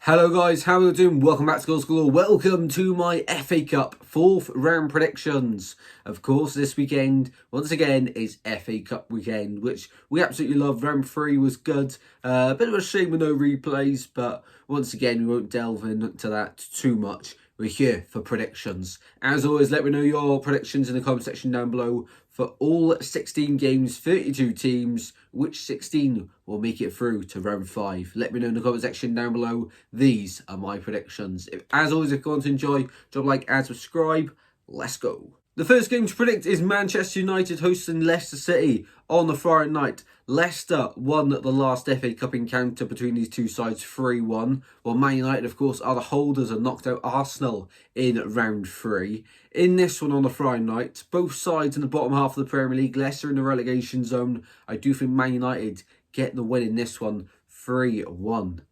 Hello guys, how are you doing? Welcome back to Goals Galore. Welcome to my FA Cup 4th round predictions. Of course, this weekend, once again, is FA Cup weekend, which we absolutely love. Round 3 was good. A bit of a shame with no replays, but once again, we won't delve into that too much. We're here for predictions. As always, let me know your predictions in the comment section down below. For all 16 games, 32 teams, which 16 will make it through to round 5? Let me know in the comment section down below. These are my predictions. As always, if you want to enjoy, drop a like and subscribe. Let's go. The first game to predict is Manchester United hosting Leicester City on the Friday night. Leicester won the last FA Cup encounter between these two sides 3-1. While Man United, of course, are the holders and knocked out Arsenal in round 3. In this one on the Friday night, both sides in the bottom half of the Premier League, Leicester in the relegation zone. I do think Man United get the win in this one 3-1.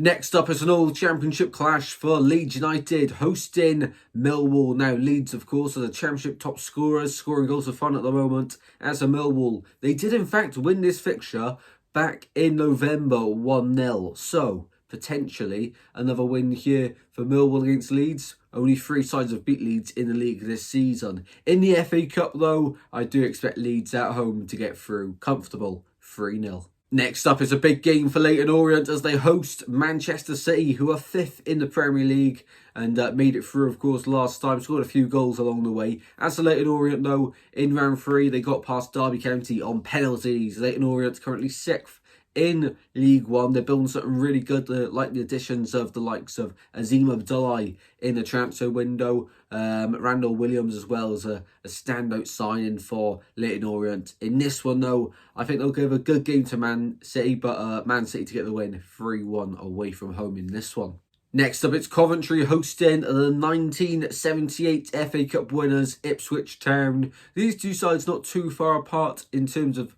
Next up is an old championship clash for Leeds United hosting Millwall. Now, Leeds, of course, are the championship top scorers, scoring goals for fun at the moment. As a Millwall, they did in fact win this fixture back in November 1-0. So, potentially, another win here for Millwall against Leeds. Only 3 sides have beat Leeds in the league this season. In the FA Cup, though, I do expect Leeds at home to get through. Comfortable 3-0. Next up is a big game for Leyton Orient as they host Manchester City, who are 5th in the Premier League and made it through, of course, last time. Scored a few goals along the way. As for Leyton Orient, though, in round 3, they got past Derby County on penalties. Leyton Orient currently 6th in League One. They're building something really good, like the additions of the likes of Azim Abdullahi in the transfer window. Randall Williams as well as a standout signing for Leyton Orient. In this one, though, I think they'll give a good game to Man City, but Man City to get the win 3-1 away from home in this one. Next up, it's Coventry hosting the 1978 FA Cup winners, Ipswich Town. These two sides not too far apart in terms of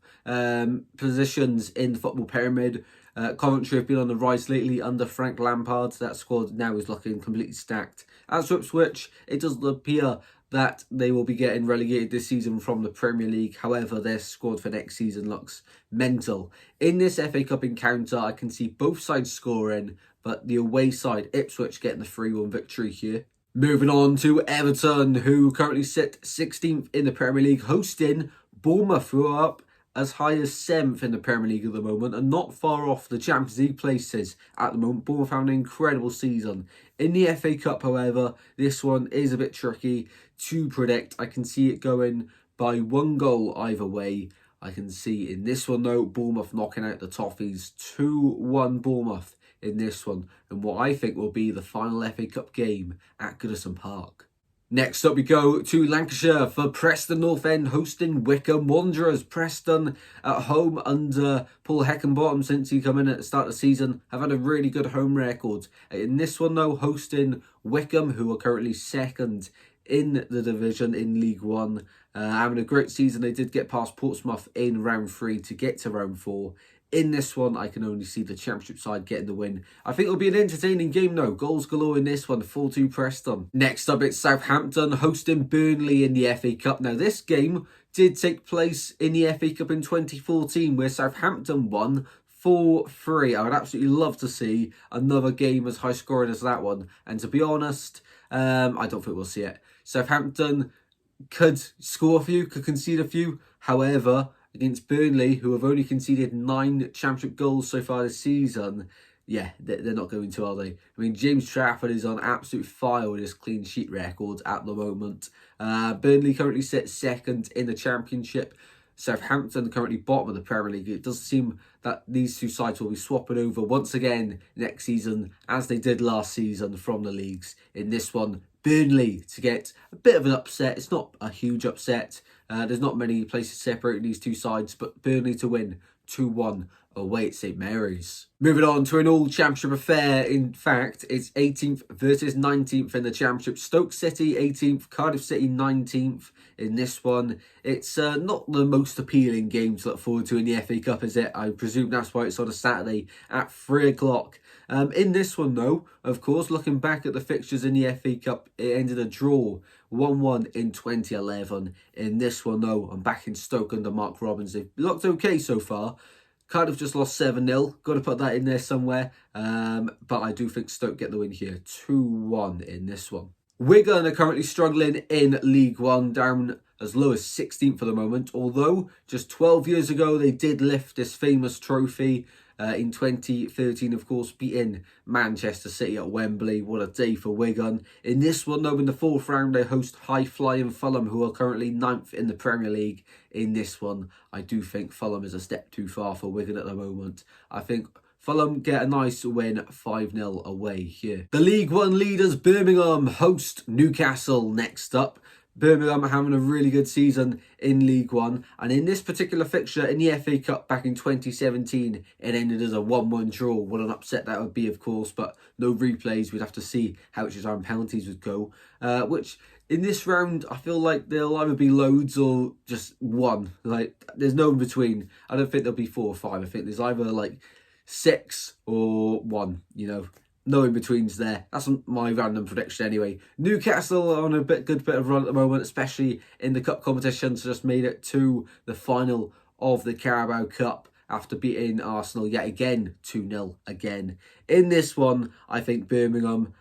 positions in the football pyramid. Coventry have been on the rise lately under Frank Lampard. That squad now is looking completely stacked. As for Ipswich, it does appear that they will be getting relegated this season from the Premier League. However, their squad for next season looks mental. In this FA Cup encounter, I can see both sides scoring, but the away side, Ipswich, getting the 3-1 victory here. Moving on to Everton, who currently sit 16th in the Premier League, hosting Bournemouth, who are up as high as 7th in the Premier League at the moment and not far off the Champions League places at the moment. Bournemouth having an incredible season. In the FA Cup, however, this one is a bit tricky to predict. I can see it going by 1 goal either way. I can see in this one, though, Bournemouth knocking out the Toffees. 2-1 Bournemouth in this one, and what I think will be the final FA Cup game at Goodison Park. Next up we go to Lancashire for Preston North End hosting Wycombe Wanderers. Preston at home under Paul Heckingbottom since he come in at the start of the season have had a really good home record. In this one, though, hosting Wycombe, who are currently 2nd in the division in League One. Having a great season. They did get past Portsmouth in round 3 to get to round 4. In this one, I can only see the Championship side getting the win. I think it'll be an entertaining game, though. Goals galore in this one, 4-2 Preston. Next up, it's Southampton hosting Burnley in the FA Cup. Now, this game did take place in the FA Cup in 2014, where Southampton won 4-3. I would absolutely love to see another game as high scoring as that one. And to be honest, I don't think we'll see it. Southampton could score a few, could concede a few. However, against Burnley, who have only conceded 9 championship goals so far this season, yeah, they're not going to, are they? I mean, James Trafford is on absolute fire with his clean sheet record at the moment. Burnley currently sits 2nd in the Championship. Southampton currently bottom of the Premier League. It does seem that these two sides will be swapping over once again next season, as they did last season from the leagues. In this one, Burnley to get a bit of an upset. It's not a huge upset. There's not many places separating these two sides, but Burnley to win 2-1 away at St Mary's. Moving on to an all-championship affair. In fact, it's 18th versus 19th in the championship. Stoke City 18th, Cardiff City 19th in this one. It's not the most appealing game to look forward to in the FA Cup, is it? I presume that's why it's on a Saturday at 3 o'clock. In this one, though, of course, looking back at the fixtures in the FA Cup, it ended a draw, 1-1 in 2011. In this one, though, I'm back in Stoke under Mark Robins. They've looked okay so far. Cardiff just lost 7-0. Got to put that in there somewhere. But I do think Stoke get the win here. 2-1 in this one. Wigan are currently struggling in League One, down as low as 16th for the moment. Although just 12 years ago they did lift this famous trophy. In 2013, of course, beating Manchester City at Wembley. What a day for Wigan. In this one, though, in the fourth round, they host high-flying Fulham, who are currently 9th in the Premier League. In this one, I do think Fulham is a step too far for Wigan at the moment. I think Fulham get a nice win, 5-0 away here. The League One leaders, Birmingham, host Newcastle next up. Birmingham are having a really good season in League One, and in this particular fixture in the FA Cup back in 2017, it ended as a 1-1 draw. What an upset that would be, of course, but no replays. We'd have to see how extra time penalties would go, which in this round I feel like there'll either be loads or just one. Like, there's no in between. I don't think there'll be 4 or 5. I think there's either like 6 or 1, you know. No in-betweens there. That's my random prediction anyway. Newcastle are on a good bit of run at the moment, especially in the cup competitions. Just made it to the final of the Carabao Cup after beating Arsenal yet again, 2-0 again. In this one, I think Birmingham,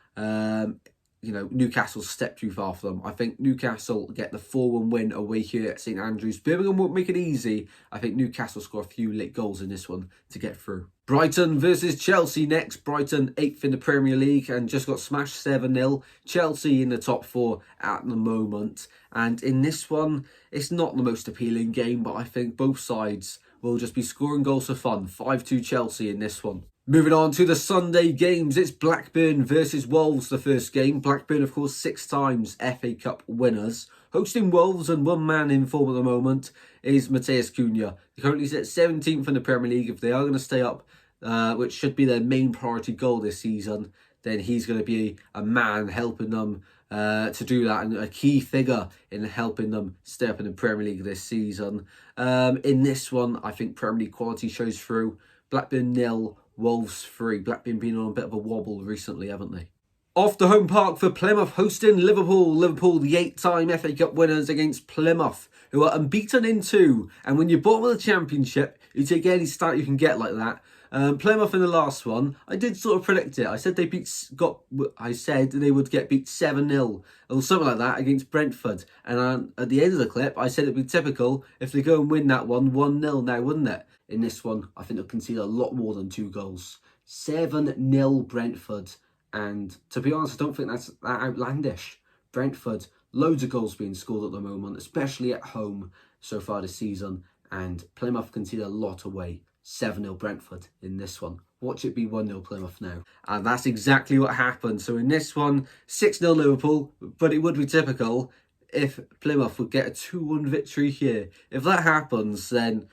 Newcastle step too far for them. I think Newcastle get the 4-1 win away here at St Andrews. Birmingham won't make it easy. I think Newcastle score a few late goals in this one to get through. Brighton versus Chelsea next. Brighton 8th in the Premier League and just got smashed 7-0. Chelsea in the top 4 at the moment. And in this one, it's not the most appealing game, but I think both sides will just be scoring goals for fun. 5-2 Chelsea in this one. Moving on to the Sunday games, it's Blackburn versus Wolves, the first game. Blackburn, of course, 6 times FA Cup winners. Hosting Wolves, and one man in form at the moment is Matheus Cunha. He currently sits 17th in the Premier League. If they are going to stay up, which should be their main priority goal this season, then he's going to be a man helping them to do that, and a key figure in helping them stay up in the Premier League this season. In this one, I think Premier League quality shows through. Blackburn 0, Wolves 3. Blackburn been on a bit of a wobble recently, haven't they? Off the home park for Plymouth, hosting Liverpool. Liverpool, the 8-time FA Cup winners, against Plymouth, who are unbeaten in 2. And when you're bottom of the Championship, you take any start you can get like that. Plymouth in the last one, I did sort of predict it. I said they would get beat 7-0 or something like that against Brentford. And at the end of the clip, I said it'd be typical if they go and win that one 1-0 now, wouldn't it? In this one, I think they'll concede a lot more than 2 goals. 7-0 Brentford. And to be honest, I don't think that's that outlandish. Brentford, loads of goals being scored at the moment, especially at home so far this season. And Plymouth concede a lot away. 7-0 Brentford in this one. Watch it be 1-0 Plymouth now. And that's exactly what happened. So in this one, 6-0 Liverpool, but it would be typical if Plymouth would get a 2-1 victory here. If that happens, then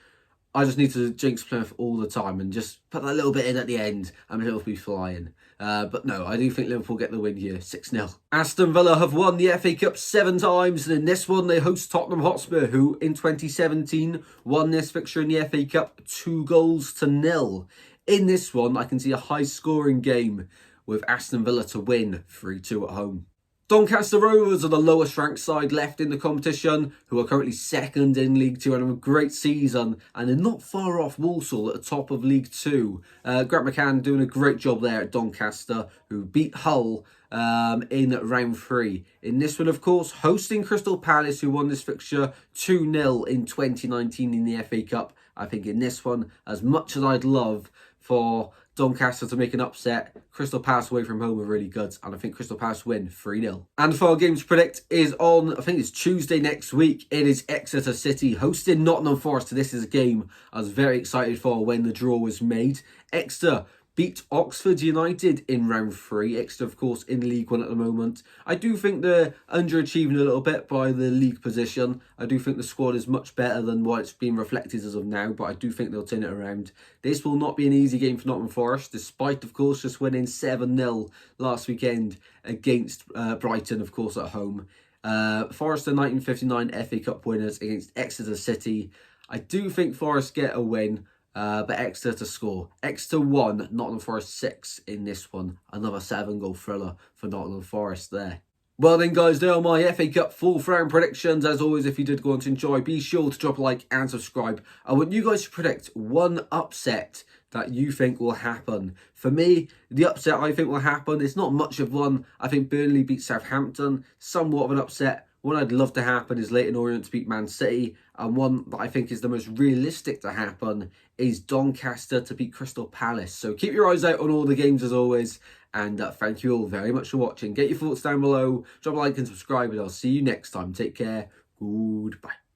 I just need to jinx Plymouth all the time and just put that little bit in at the end and Liverpool be flying. But no, I do think Liverpool get the win here, 6-0. Aston Villa have won the FA Cup 7 times, and in this one they host Tottenham Hotspur, who in 2017 won this fixture in the FA Cup 2-0. In this one, I can see a high-scoring game with Aston Villa to win 3-2 at home. Doncaster Rovers are the lowest ranked side left in the competition, who are currently 2nd in League 2 and have a great season, and they're not far off Walsall at the top of League 2. Grant McCann doing a great job there at Doncaster, who beat Hull in round 3. In this one, of course, hosting Crystal Palace, who won this fixture 2-0 in 2019 in the FA Cup. I think in this one, as much as I'd love for Doncaster to make an upset, Crystal Palace away from home are really good, and I think Crystal Palace win 3-0. And for our game to predict is on, I think it's Tuesday next week. It is Exeter City hosting Nottingham Forest. This is a game I was very excited for when the draw was made. Exeter beat Oxford United in round 3. Exeter, of course, in League 1 at the moment. I do think they're underachieving a little bit by the league position. I do think the squad is much better than what it's been reflected as of now, but I do think they'll turn it around. This will not be an easy game for Nottingham Forest, despite, of course, just winning 7-0 last weekend against Brighton, of course, at home. Forest are 1959 FA Cup winners against Exeter City. I do think Forest get a win. But Exeter to score. Exeter 1, Nottingham Forest 6 in this one. Another 7-goal thriller for Nottingham Forest there. Well then guys, they are my FA Cup 4th round predictions. As always, if you did go on to enjoy, be sure to drop a like and subscribe. I want you guys to predict one upset that you think will happen. For me, the upset I think will happen, it's not much of one. I think Burnley beat Southampton, somewhat of an upset. One I'd love to happen is Leyton Orient to beat Man City, and one that I think is the most realistic to happen is Doncaster to beat Crystal Palace. So keep your eyes out on all the games as always, and thank you all very much for watching. Get your thoughts down below, drop a like and subscribe, and I'll see you next time. Take care. Goodbye.